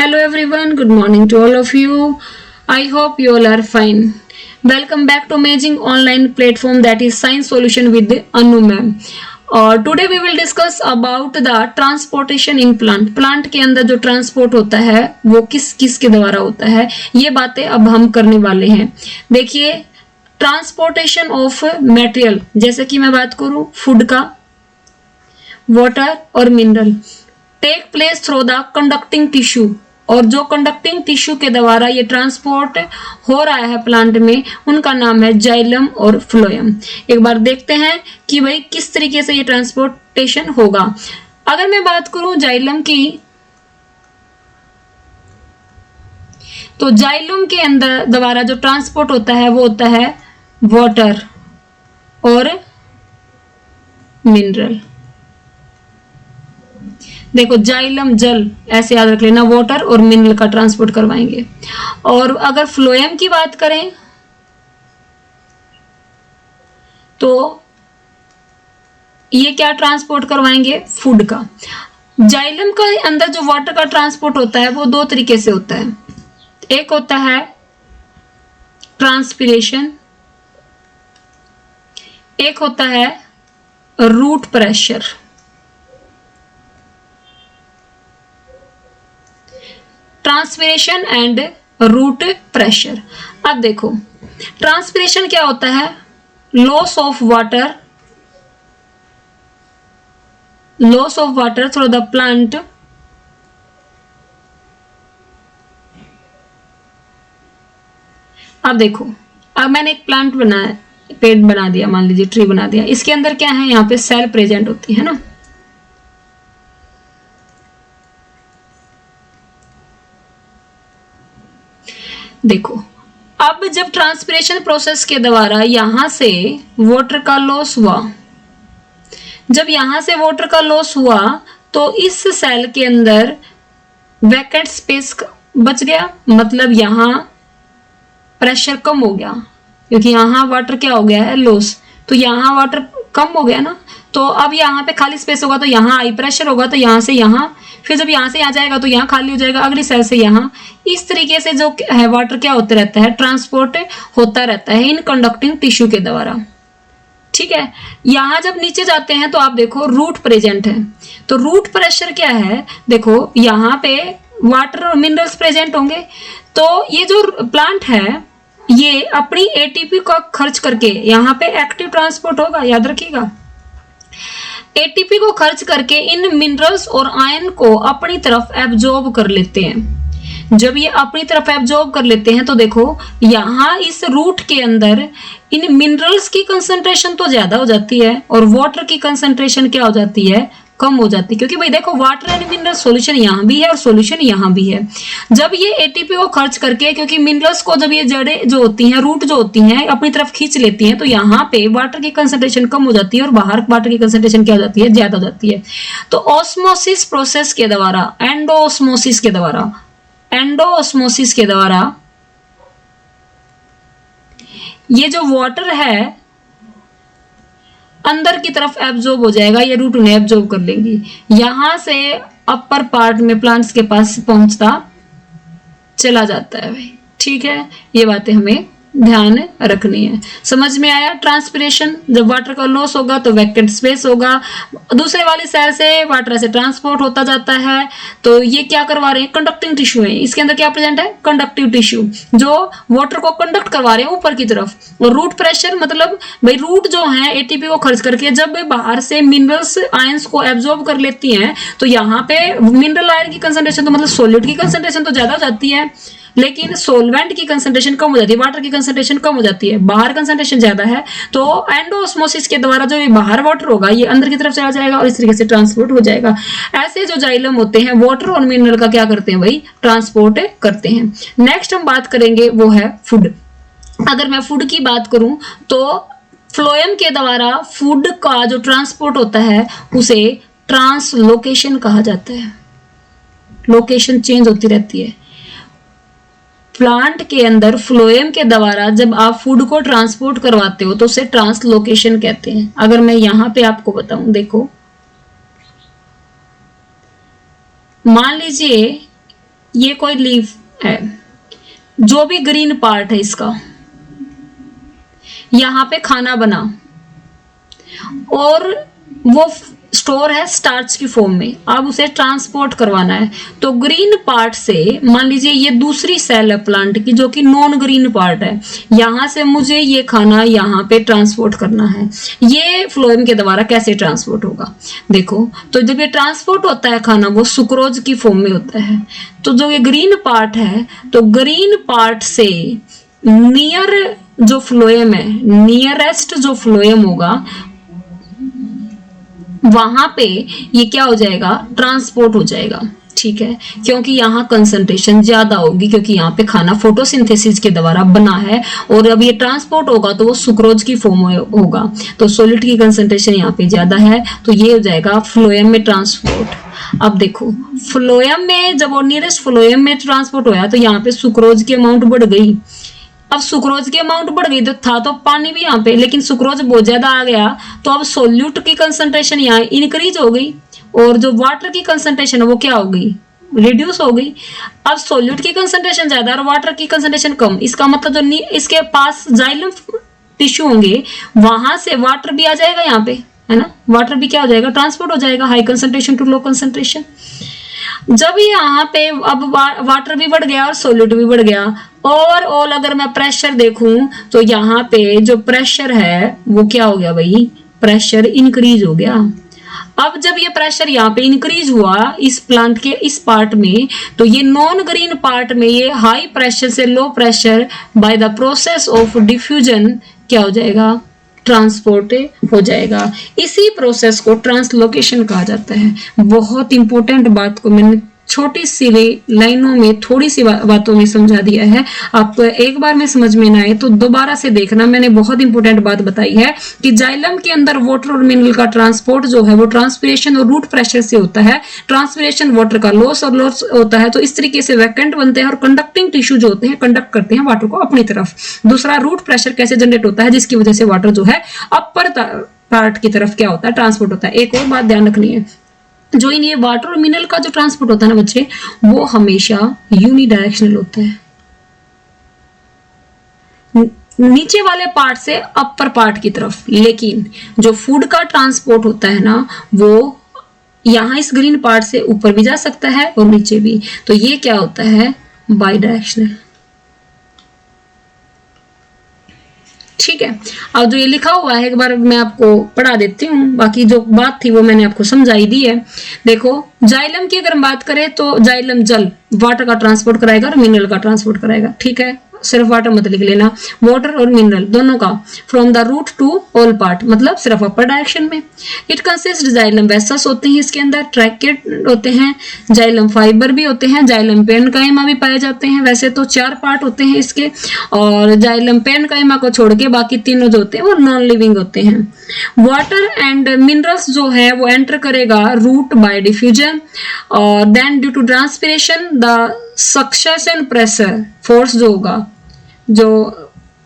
Hello everyone, good morning to all of you. I hope you all are fine. Welcome back to amazing online platform that is Science Solution with Anu ma'am. Today we will discuss about the transportation in plant. Plant के अंदर जो transport होता है वो किस किस के द्वारा होता है, ये बातें अब हम करने वाले हैं। देखिए, ट्रांसपोर्टेशन ऑफ मटेरियल, जैसे कि मैं बात करूं फूड का, वाटर और mineral, take place through the conducting tissue, और जो कंडक्टिंग टिश्यू के द्वारा ये ट्रांसपोर्ट हो रहा है प्लांट में, उनका नाम है जाइलम और फ्लोएम। एक बार देखते हैं कि भाई किस तरीके से ये ट्रांसपोर्टेशन होगा। अगर मैं बात करूं जाइलम की, तो जाइलम के अंदर द्वारा जो ट्रांसपोर्ट होता है वो होता है वाटर और मिनरल। देखो, जाइलम जल, ऐसे याद रख लेना, वाटर और मिनरल का ट्रांसपोर्ट करवाएंगे। और अगर फ्लोएम की बात करें तो ये क्या ट्रांसपोर्ट करवाएंगे, फूड का। जाइलम के अंदर जो वाटर का ट्रांसपोर्ट होता है वो दो तरीके से होता है। एक होता है ट्रांसपिरेशन, एक होता है root pressure. Transpiration and root pressure. अब देखो, ट्रांसपिरेशन क्या होता है, loss of water through the plant अब देखो, अब मैंने एक प्लांट बनाया, पेड़ बना दिया, मान लीजिए ट्री बना दिया, इसके अंदर क्या है, यहाँ पे सेल प्रेजेंट होती है ना। देखो, अब जब ट्रांसपिरेशन प्रोसेस के द्वारा यहां से वाटर का लॉस हुआ, जब यहां से वाटर का लॉस हुआ तो इस सेल के अंदर वैकेंट स्पेस बच गया, मतलब यहां प्रेशर कम हो गया, क्योंकि यहां वाटर क्या हो गया है, लॉस, तो यहां वाटर कम हो गया ना। तो अब यहाँ पे खाली स्पेस होगा तो यहाँ हाई प्रेशर होगा, तो यहाँ से यहाँ, फिर जब यहाँ से यहाँ जाएगा तो यहाँ खाली हो जाएगा, अगली सेल से यहाँ। इस तरीके से जो है वाटर क्या होता रहता है, ट्रांसपोर्ट होता रहता है इन कंडक्टिंग टिश्यू के द्वारा। ठीक है, यहाँ जब नीचे जाते हैं तो आप देखो रूट प्रेजेंट है, तो रूट प्रेशर क्या है, देखो यहाँ पे वाटर और मिनरल्स प्रेजेंट होंगे। तो ये जो प्लांट है ये अपनी एटीपी का खर्च करके, यहाँ पे एक्टिव ट्रांसपोर्ट होगा, याद रखिएगा, एटीपी को खर्च करके इन मिनरल्स और आयन को अपनी तरफ एब्जॉर्ब कर लेते हैं। जब ये अपनी तरफ एब्जॉर्ब कर लेते हैं तो देखो यहाँ इस रूट के अंदर इन मिनरल्स की कंसंट्रेशन तो ज्यादा हो जाती है और वाटर की कंसंट्रेशन क्या हो जाती है, कम हो जाती है, क्योंकि भाई देखो वाटर एंड मिनरल सॉल्यूशन यहाँ भी है और सॉल्यूशन यहाँ भी है। जब ये एटीपी को खर्च करके, क्योंकि मिनरल्स को जब ये जड़ें जो होती हैं, रूट जो होती हैं, अपनी तरफ खींच लेती हैं, तो यहाँ पे वाटर की कंसंट्रेशन कम हो जाती है और बाहर वाटर की कंसंट्रेशन क्या हो जाती है, ज्यादा हो जाती है। तो ऑस्मोसिस प्रोसेस के द्वारा, एंडोऑस्मोसिस के द्वारा ये जो वाटर है अंदर की तरफ एब्जॉर्ब हो जाएगा, ये रूट उन्हें एब्जॉर्ब कर लेंगी, यहां से अपर पार्ट में प्लांट्स के पास पहुंचता चला जाता है भाई। ठीक है, ये बातें हमें ध्यान रखनी है। समझ में आया? ट्रांसपिरेशन, जब वाटर का लॉस होगा तो वैकेंट स्पेस होगा, दूसरे वाली सेल से वाटर से ट्रांसपोर्ट होता जाता है। तो ये क्या करवा रहे हैं, कंडक्टिंग टिश्यू है, इसके अंदर क्या प्रेजेंट है, कंडक्टिव टिश्यू, जो वाटर को कंडक्ट करवा रहे हैं ऊपर की तरफ। और रूट प्रेशर मतलब भाई रूट जो है एटीपी को खर्च करके जब बाहर से मिनरल्स आयंस को एब्जॉर्ब कर लेती हैं, तो यहाँ पे मिनरल आयन की कंसंट्रेशन, तो मतलब सॉल्यूट की कंसंट्रेशन तो ज्यादा हो जाती है, लेकिन सोलवेंट की कंसंट्रेशन कम हो जाती है, वाटर की कंसंट्रेशन कम हो जाती है, बाहर कंसंट्रेशन ज्यादा है। तो एंडोऑस्मोसिस के द्वारा जो ये बाहर वाटर होगा ये अंदर की तरफ चला जाएगा और इस तरीके से ट्रांसपोर्ट हो जाएगा। ऐसे जो जाइलम होते हैं वाटर और मिनरल का क्या करते हैं भाई, ट्रांसपोर्ट करते हैं। नेक्स्ट हम बात करेंगे वो है फूड। अगर मैं फूड की बात करूं तो फ्लोएम के द्वारा फूड का जो ट्रांसपोर्ट होता है उसे ट्रांसलोकेशन कहा जाता है। लोकेशन चेंज होती रहती है। प्लांट के अंदर फ्लोएम के द्वारा जब आप फूड को ट्रांसपोर्ट करवाते हो तो उसे ट्रांसलोकेशन कहते हैं। अगर मैं यहां पे आपको बताऊं, देखो मान लीजिए ये कोई लीफ है, जो भी ग्रीन पार्ट है इसका, यहाँ पे खाना बना और वो स्टोर है स्टार्च की फॉर्म में, अब उसे ट्रांसपोर्ट करवाना है। तो ग्रीन पार्ट से, मान लीजिए ये दूसरी सेल है प्लांट की जो कि नॉन ग्रीन पार्ट है, यहां से मुझे ये खाना यहाँ पे ट्रांसपोर्ट करना है। ये फ्लोएम के द्वारा कैसे ट्रांसपोर्ट होगा, देखो। तो जब ये ट्रांसपोर्ट होता है खाना, वो सुक्रोज की फॉर्म में होता है। तो जो ये ग्रीन पार्ट है, तो ग्रीन पार्ट से नियर जो फ्लोएम है, नियरेस्ट जो फ्लोएम होगा, वहां पे ये क्या हो जाएगा, ट्रांसपोर्ट हो जाएगा। ठीक है, क्योंकि यहाँ कंसंट्रेशन ज्यादा होगी, क्योंकि यहाँ पे खाना फोटोसिंथेसिस के द्वारा बना है, और अब ये ट्रांसपोर्ट होगा तो वो सुक्रोज की फॉर्म होगा, तो सॉलिड की कंसंट्रेशन यहाँ पे ज्यादा है, तो ये हो जाएगा फ्लोएम में ट्रांसपोर्ट। अब देखो, फ्लोएम में जब वो नियरेस्ट फ्लोएम में ट्रांसपोर्ट होया तो यहाँ पे सुक्रोज की अमाउंट बढ़ गई। अब सुक्रोज की अमाउंट बढ़ गई तो था तो पानी भी यहाँ पे, लेकिन सुक्रोज बहुत ज्यादा आ गया, तो अब सोल्यूट की कंसंट्रेशन यहाँ इंक्रीज हो गई, और जो वाटर की कंसंट्रेशन है वो क्या हो गई, रिड्यूस हो गई। अब सोल्यूट की कंसंट्रेशन ज्यादा और वाटर की कंसंट्रेशन कम, इसका मतलब जो इसके पास जाइलम टिश्यू होंगे, वहां से वाटर भी आ जाएगा यहाँ पे, है ना, वाटर भी क्या हो जाएगा, ट्रांसपोर्ट हो जाएगा, high concentration to low concentration. जब यहाँ पे अब वाटर भी बढ़ गया और सोल्यूट भी बढ़ गया, ओवरऑल अगर मैं प्रेशर देखूं तो यहाँ पे जो प्रेशर है वो क्या हो गया भाई, प्रेशर इंक्रीज हो गया। अब जब ये प्रेशर यहाँ पे इंक्रीज हुआ इस प्लांट के इस पार्ट में, तो ये नॉन ग्रीन पार्ट में ये हाई प्रेशर से low pressure by the process of diffusion क्या हो जाएगा, ट्रांसपोर्ट हो जाएगा। इसी प्रोसेस को ट्रांसलोकेशन कहा जाता है। बहुत इंपॉर्टेंट बात को मैंने छोटी सी लाइनों में, थोड़ी सी बातों में समझा दिया है। आपको एक बार में समझ में ना आए तो दोबारा से देखना। मैंने बहुत इंपॉर्टेंट बात बताई है कि जाइलम के अंदर वाटर और मिनरल का ट्रांसपोर्ट जो है वो ट्रांसपिरेशन और रूट प्रेशर से होता है। ट्रांसपिरेशन वाटर का लॉस और लॉस होता है, तो इस तरीके से वैकेंट बनते हैं और कंडक्टिंग टिश्यू जो होते हैं कंडक्ट करते हैं वाटर को अपनी तरफ। दूसरा, रूट प्रेशर कैसे जनरेट होता है, जिसकी वजह से वाटर जो है अपर पार्ट की तरफ क्या होता है, ट्रांसपोर्ट होता है। एक और बात ध्यान रखनी है, जो इन ये वाटर और मिनरल का जो ट्रांसपोर्ट होता है ना बच्चे, वो हमेशा यूनिडायरेक्शनल होता है, नीचे वाले पार्ट से अपर पार्ट की तरफ। लेकिन जो फूड का ट्रांसपोर्ट होता है ना, वो यहाँ इस ग्रीन पार्ट से ऊपर भी जा सकता है और नीचे भी, तो ये क्या होता है, बाई डायरेक्शनल। ठीक है, अब जो ये लिखा हुआ है एक बार मैं आपको पढ़ा देती हूँ, बाकी जो बात थी वो मैंने आपको समझाई दी है। देखो, जाइलम की अगर हम बात करें तो जाइलम जल वाटर का ट्रांसपोर्ट कराएगा और मिनरल का ट्रांसपोर्ट कराएगा। ठीक है, सिर्फ वाटर मत लिख लेना, वाटर और मिनरल दोनों का, from the root to all part, मतलब सिर्फ अपर डायरेक्शन में। इट कंसिस्ट जाइलम वेसल्स होते हैं इसके अंदर, ट्रैकेट होते हैं, जाइलम फाइबर भी होते हैं, जाइलम पेनकाइमा भी पाए जाते हैं। वैसे तो 4 पार्ट होते हैं इसके, और जाइलम पेनकाइमा को छोड़ के बाकी तीनों जो होते हैं वो नॉन लिविंग होते हैं। वाटर एंड मिनरल्स जो है वो एंटर करेगा रूट बाय डिफ्यूजन, और then due to transpiration the suction pressure force जो होगा, जो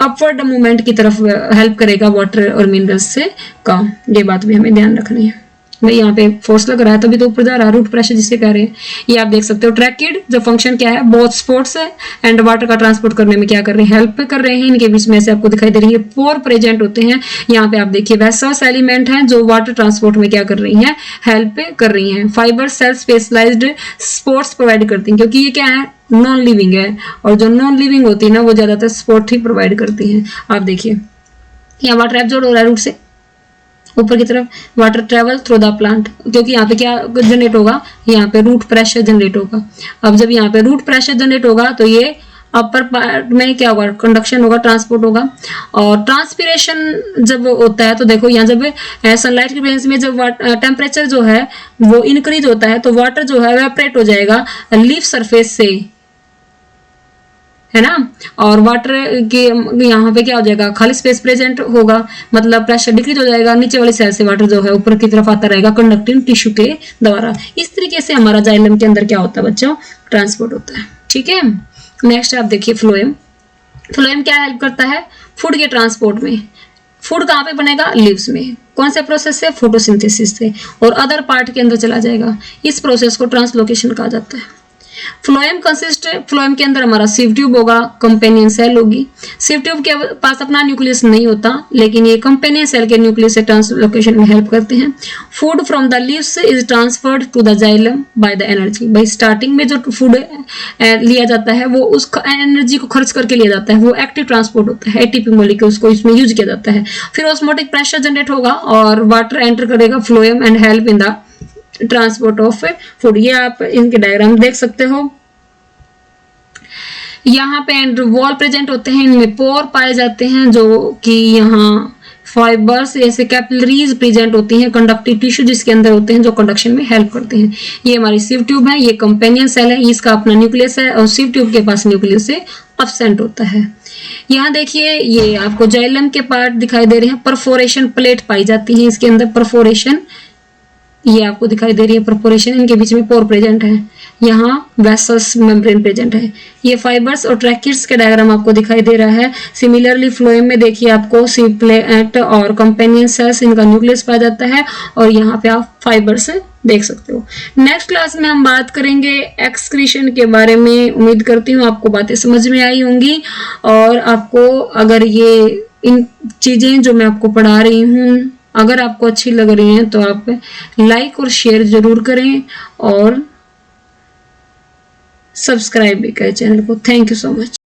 अपवर्ड मूवमेंट की तरफ हेल्प करेगा वाटर और मिनरल्स से का, ये बात भी हमें ध्यान रखनी है। भाई यहाँ पे फोर्स लग रहा है तभी तो ऊपर जा रहा है, रूट प्रेशर जिसे कह रहे हैं। ये आप देख सकते हो, ट्रैकिड जो फंक्शन क्या है, बोथ स्पोर्ट्स है एंड वाटर का ट्रांसपोर्ट करने में क्या कर रहे हैं, हेल्प कर रहे हैं। इनके बीच में से आपको दिखाई दे रही है पोर प्रेजेंट होते हैं। यहाँ पे आप देखिए वेसल्स एलिमेंट हैं जो वाटर ट्रांसपोर्ट में क्या कर रही हैं, हेल्प कर रही हैं। Fibre cell specialised support provide करती हैं, क्योंकि ये क्या है, नॉन लिविंग है, और जो नॉन लिविंग होती है ना वो ज्यादातर स्पोर्ट ही प्रोवाइड करती हैं। आप देखिए यहाँ वाटर एब्जॉर्ब हो रहा है रूट से ऊपर की तरफ, water travel through the plant, क्योंकि यहाँ पे क्या जनरेट होगा, यहाँ पे रूट प्रेशर जनरेट होगा। अब जब यहाँ पे रूट प्रेशर जनरेट होगा तो ये अपर पार्ट में क्या होगा, कंडक्शन होगा, ट्रांसपोर्ट होगा। और ट्रांसपिरेशन जब होता है तो देखो यहाँ जब सनलाइट की प्रेजेंस में जब टेम्परेचर जो है वो इंक्रीज होता है तो वाटर जो है वेपरेट हो जाएगा लीफ सरफेस से, है ना, और वाटर के यहाँ पे क्या हो जाएगा, खाली स्पेस प्रेजेंट होगा, मतलब प्रेशर डिक्रीज हो जाएगा। नीचे वाली साइड से वाटर जो है ऊपर की तरफ आता रहेगा कंडक्टिंग टिश्यू के द्वारा। इस तरीके से हमारा जाइलम के अंदर क्या होता है बच्चों, ट्रांसपोर्ट होता है। ठीक है, नेक्स्ट आप देखिए फ्लोएम। फ्लोएम क्या हेल्प करता है, फूड के ट्रांसपोर्ट में। फूड कहाँ पे बनेगा, लीव्स में। कौन से प्रोसेस से, फोटोसिंथेसिस से, और अदर पार्ट के अंदर चला जाएगा। इस प्रोसेस को ट्रांसलोकेशन कहा जाता है। फ्लोएम के अंदर हमारा सिव ट्यूब होगा, कंपेनियन सेल होगी। सिव ट्यूब के पास अपना न्यूक्लियस नहीं होता, लेकिन ये कंपेनियन सेल के न्यूक्लियस से ट्रांसलोकेशन में हेल्प करते हैं। Food from the leaves is transferred to the xylem by the energy. भाई स्टार्टिंग में जो फूड लिया जाता है वो उस एनर्जी को खर्च करके लिया जाता है, वो एक्टिव ट्रांसपोर्ट होता है, एटीपी मॉलिक्यूल्स को इसमें यूज किया जाता है। फिर ऑस्मोटिक प्रेशर जनरेट होगा और वाटर एंटर करेगा phloem and help in the transport of food. ये आप इनके डायग्राम देख सकते हो। यहाँ पे वॉल प्रेजेंट होते हैं, इनमें पोर पाए जाते हैं, जो कि यहाँ फाइबर्स ऐसे कैपिलरीज प्रेजेंट होती हैं, कंडक्टिव टिश्यू जिसके अंदर होते हैं, जो कंडक्शन में हेल्प करते हैं। ये हमारी सिव ट्यूब है, ये कंपेनियन सेल है, इसका अपना न्यूक्लियस है और सिव ट्यूब के पास न्यूक्लियस से एब्सेंट होता है। यहाँ देखिए ये आपको जाइलम के पार्ट दिखाई दे रहे हैं, परफोरेशन प्लेट पाई जाती है इसके अंदर, परफोरेशन ये आपको दिखाई दे रही है, परफोरेशन, इनके बीच में पोर प्रेजेंट है। यहाँ वेसल्स मेम्ब्रेन प्रेजेंट है। ये फाइबर्स और ट्रैकिट्स के डायग्राम आपको दिखाई दे रहा है। सिमिलरली फ्लोएम में देखिए आपको सिव प्लेट और कंपेनियन सेल्स, इनका न्यूक्लियस पाया जाता है और यहाँ पे आप फाइबर्स देख सकते हो। नेक्स्ट क्लास में हम बात करेंगे एक्सक्रीशन के बारे में। उम्मीद करती हूँ आपको बातें समझ में आई होंगी और आपको अगर ये इन चीजें जो मैं आपको पढ़ा रही हूँ अगर आपको अच्छी लग रही हैं तो आप लाइक और शेयर जरूर करें और सब्सक्राइब भी करें चैनल को। Thank you so much.